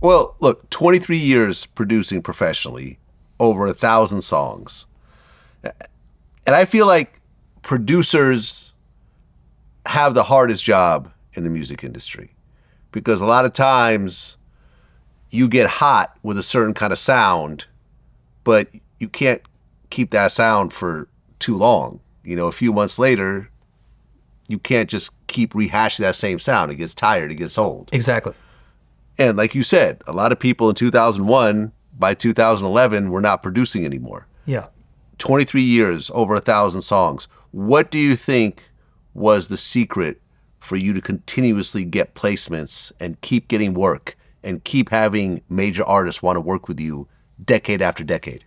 Well, look, 23 years producing professionally, over 1,000 songs. And I feel like producers have the hardest job in the music industry because a lot of times you get hot with a certain kind of sound, but you can't keep that sound for too long. You know, a few months later, you can't just keep rehashing that same sound. It gets tired, it gets old. Exactly. And like you said, a lot of people in 2001, by 2011, were not producing anymore. Yeah. 23 years, over 1,000 songs. What do you think was the secret for you to continuously get placements and keep getting work and keep having major artists want to work with you decade after decade?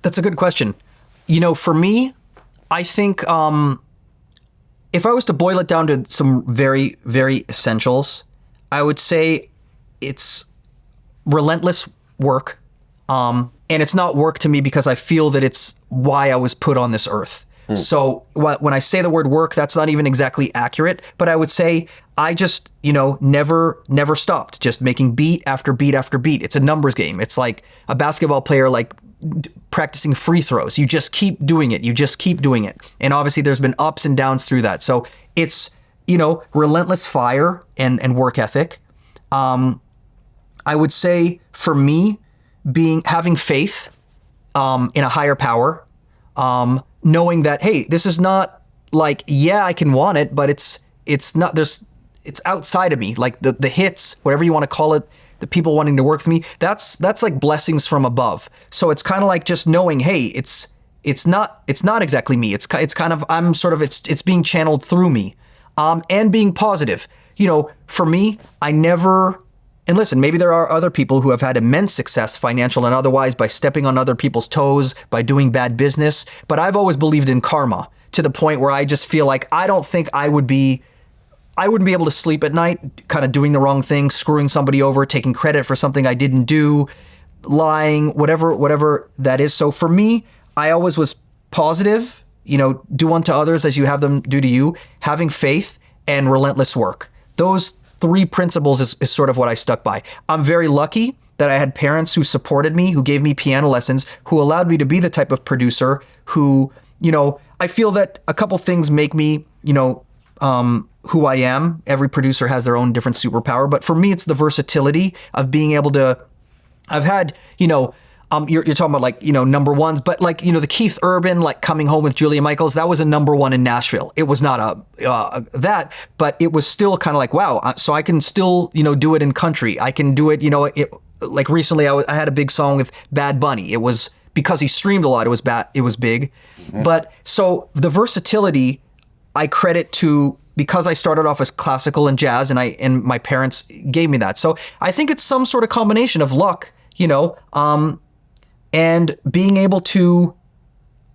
That's a good question. You know, for me, I think if I was to boil it down to some very, very essentials, I would say it's relentless work. And it's not work to me because I feel that it's why I was put on this earth. So when I say the word work, that's not even exactly accurate, but I would say I just, never stopped, just making beat after beat after beat. It's a numbers game. It's like a basketball player, like practicing free throws. You just keep doing it. You just keep doing it. And obviously there's been ups and downs through that. So it's, relentless fire and work ethic. I would say for me, having faith in a higher power, knowing that, hey, this is not like, yeah, I can want it, but it's not, it's outside of me. Like the hits, whatever you want to call it, the people wanting to work with me, that's like blessings from above. So it's kind of like just knowing, hey, it's not exactly me. It's kind of, it's being channeled through me, and being positive. For me, and listen, maybe there are other people who have had immense success, financial and otherwise, by stepping on other people's toes, by doing bad business. But I've always believed in karma to the point where I just feel like I wouldn't be able to sleep at night, kind of doing the wrong thing, screwing somebody over, taking credit for something I didn't do, lying, whatever that is. So for me, I always was positive, do unto others as you have them do to you, having faith and relentless work. Those three principles is sort of what I stuck by. I'm very lucky that I had parents who supported me, who gave me piano lessons, who allowed me to be the type of producer who, I feel that a couple things make me, who I am. Every producer has their own different superpower, but for me, it's the versatility of being able to, I've had, you're talking about like, number ones, but like, the Keith Urban, like Coming Home with Julia Michaels, that was a number one in Nashville. It was not that, but it was still kind of like, wow. So I can still, do it in country. I can do it, like recently I had a big song with Bad Bunny. It was because he streamed a lot. It was big. Mm-hmm. But so the versatility I credit to, because I started off as classical and jazz and my parents gave me that. So I think it's some sort of combination of luck, and being able to,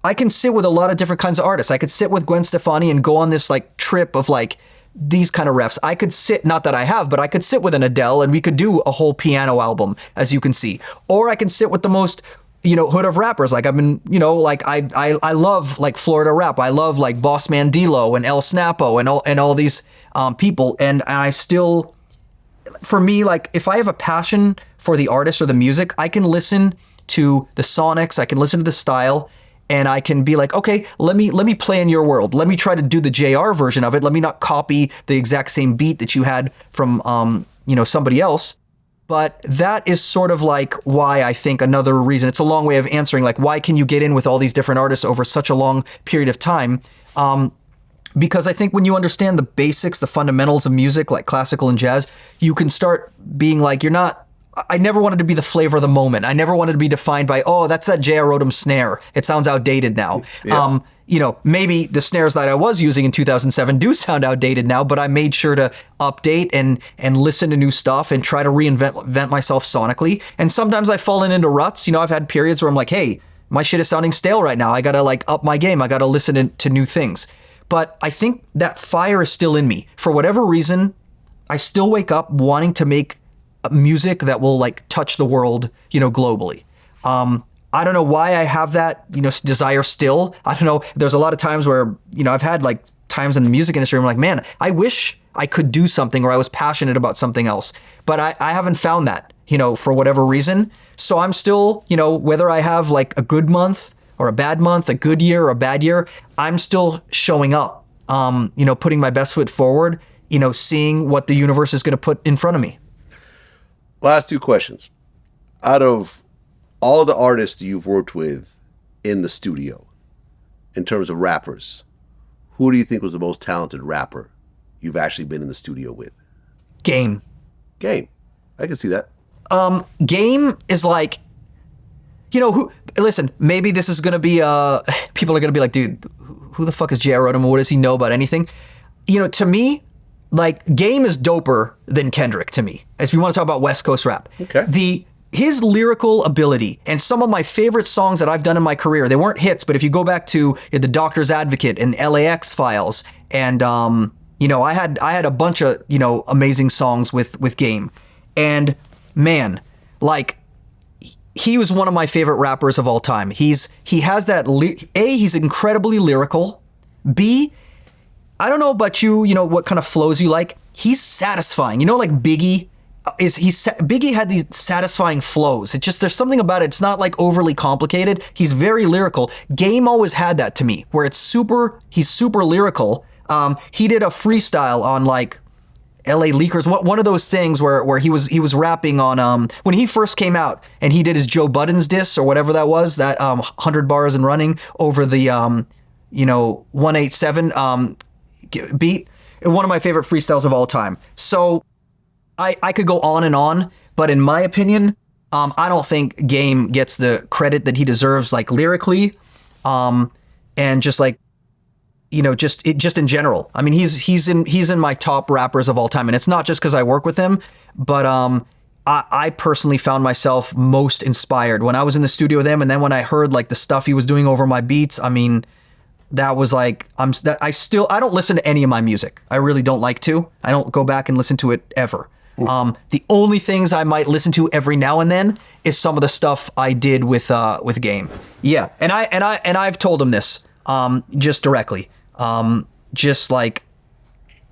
I can sit with a lot of different kinds of artists. I could sit with Gwen Stefani and go on this like trip of like these kind of refs. I could sit, not that I have, but I could sit with an Adele and we could do a whole piano album, as you can see. Or I can sit with the most, hood of rappers. Like I've been, like I love like Florida rap. I love like Boss Man D-Lo and El Snapo and all these people. And I still, for me, like if I have a passion for the artist or the music, I can listen to the sonics, I can listen to the style, and I can be like, okay, let me play in your world. Let me try to do the JR version of it. Let me not copy the exact same beat that you had from somebody else. But that is sort of like why I think another reason, it's a long way of answering, like why can you get in with all these different artists over such a long period of time? Because I think when you understand the basics, the fundamentals of music, like classical and jazz, you can start being like, I never wanted to be the flavor of the moment. I never wanted to be defined by, oh, that's that J.R. Rotem snare. It sounds outdated now. Yeah. Maybe the snares that I was using in 2007 do sound outdated now, but I made sure to update and listen to new stuff and try to reinvent myself sonically. And sometimes I've fallen into ruts. I've had periods where I'm like, hey, my shit is sounding stale right now. I got to like up my game. I got to listen to new things. But I think that fire is still in me. For whatever reason, I still wake up wanting to make music that will like touch the world, globally. I don't know why I have that, desire still. I don't know. There's a lot of times where, I've had like times in the music industry where I'm like, man, I wish I could do something or I was passionate about something else. But I haven't found that, for whatever reason. So I'm still, whether I have like a good month or a bad month, a good year or a bad year, I'm still showing up, putting my best foot forward, seeing what the universe is going to put in front of me. Last two questions. Out of all the artists you've worked with in the studio, in terms of rappers, who do you think was the most talented rapper you've actually been in the studio with? Game. Game. I can see that. Game is like, listen, maybe this is going to be, people are going to be like, dude, who the fuck is J.R. Rotem? What does he know about anything? To me, like, Game is doper than Kendrick to me, if you want to talk about West Coast rap. Okay. His lyrical ability and some of my favorite songs that I've done in my career, they weren't hits, but if you go back to The Doctor's Advocate and L.A.X. Files, and I had a bunch of amazing songs with Game, and man, like, he was one of my favorite rappers of all time. He has that he's incredibly lyrical. B, I don't know about you, what kind of flows you like. He's satisfying. Like Biggie. Biggie had these satisfying flows. It's just, there's something about it. It's not like overly complicated. He's very lyrical. Game always had that to me, where he's super lyrical. He did a freestyle on like L.A.X. one of those things where he was rapping on when he first came out, and he did his Joe Budden's diss or whatever that was, that 100 bars and running over the 187 beat. One of my favorite freestyles of all time. So I could go on and on, but in my opinion, I don't think Game gets the credit that he deserves, like lyrically, and just like, just in general. I mean, he's in my top rappers of all time, and it's not just because I work with him, but I personally found myself most inspired when I was in the studio with him, and then when I heard like the stuff he was doing over my beats. I mean, that was like, I don't listen to any of my music. I really don't like to. I don't go back and listen to it ever. The only things I might listen to every now and then is some of the stuff I did with Game. Yeah, and I've told him this just directly. Just like,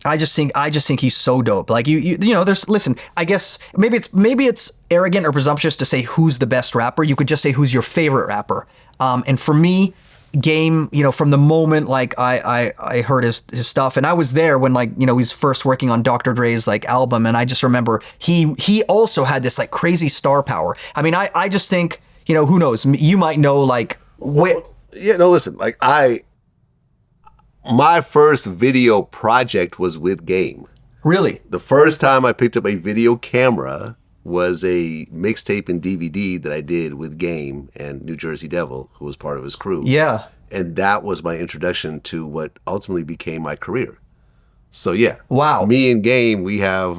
I just think he's so dope. Like listen, I guess maybe it's arrogant or presumptuous to say who's the best rapper. You could just say who's your favorite rapper. And for me, Game, from the moment like I heard his stuff, and I was there when like he's first working on Dr. Dre's like album, and I just remember he also had this like crazy star power. I mean, I just think who knows, you might know like listen, like my first video project was with Game. Really? The first time I picked up a video camera was a mixtape and DVD that I did with Game and New Jersey Devil, who was part of his crew. Yeah. And that was my introduction to what ultimately became my career. So yeah. Wow. Me and Game, we have,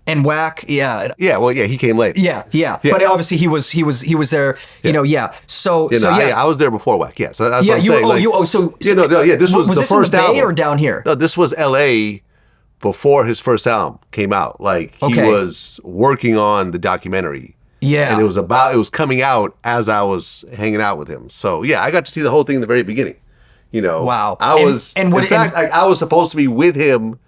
And Whack, yeah. Yeah, well, yeah, he came late. Yeah. But obviously he was there, yeah. So I was there before Whack, yeah. So that's what I'm saying. This was the this first in the Bay album. or down here? No, this was L.A. before his first album came out. Like, he was working on the documentary. Yeah. And it was coming out as I was hanging out with him. So yeah, I got to see the whole thing in the very beginning. Wow. I was supposed to be with him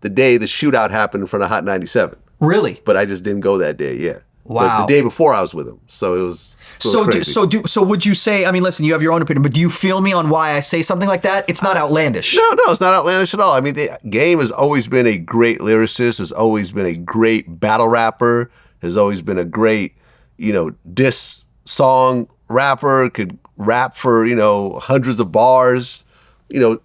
the day the shootout happened in front of Hot 97. Really? But I just didn't go that day, yeah. Wow. But the day before I was with him. So it was crazy. So would you say, I mean, listen, you have your own opinion, but do you feel me on why I say something like that? It's not outlandish. No, it's not outlandish at all. I mean, the Game has always been a great lyricist, has always been a great battle rapper, has always been a great, diss song rapper, could rap for, hundreds of bars,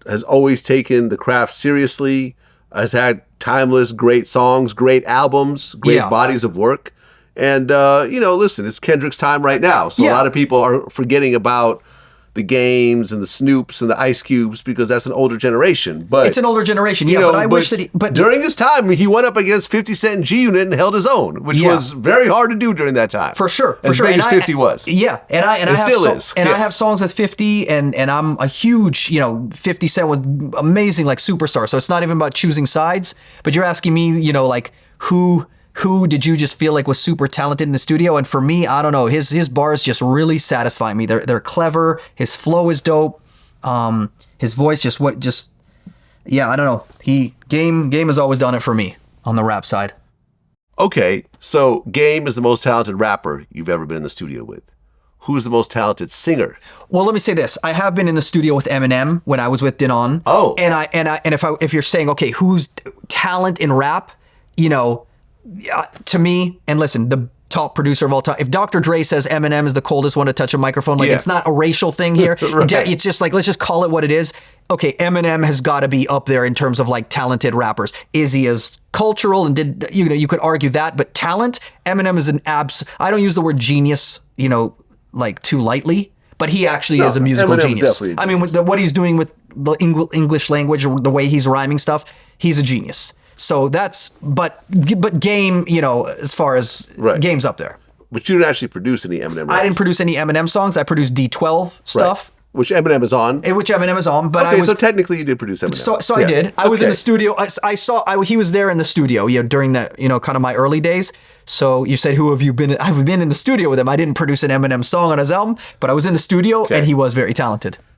has always taken the craft seriously, has had timeless, great songs, great albums, great bodies of work. And, listen, it's Kendrick's time right now. So a lot of people are forgetting about the Games and the Snoops and the Ice Cubes because that's an older generation. But it's an older generation, but I wish that but during his time, he went up against 50 Cent and G-Unit and held his own, which was very hard to do during that time. For sure. As big as 50 was. Yeah. And I have songs with 50 and I'm a huge, 50 Cent was amazing, like superstar. So it's not even about choosing sides, but you're asking me, like who did you just feel like was super talented in the studio? And for me, I don't know. His bars just really satisfy me. They're clever. His flow is dope. His voice yeah, I don't know. Game has always done it for me on the rap side. Okay, so Game is the most talented rapper you've ever been in the studio with. Who's the most talented singer? Well, let me say this: I have been in the studio with Eminem when I was with Denon. Oh, and if you're saying, okay, who's talent in rap, you know, to me, and listen, the top producer of all time. If Dr. Dre says Eminem is the coldest one to touch a microphone, like it's not a racial thing here. Right. It's just like, let's just call it what it is. Okay, Eminem has got to be up there in terms of like talented rappers. Is he as cultural and you could argue that, but talent, Eminem is an I don't use the word genius, like too lightly, but he actually is a musical genius. I mean, with what he's doing with the English language, or the way he's rhyming stuff, he's a genius. So but Game, as far as Game's up there. But you didn't actually produce any Eminem raps. I didn't produce any Eminem songs. I produced D12 stuff. Right. Which Eminem is on. But okay, so technically you did produce Eminem. So I did. I was in the studio. He was there in the studio, during the, kind of my early days. So you said, who have you been? I've been in the studio with him. I didn't produce an Eminem song on his album, but I was in the studio and he was very talented.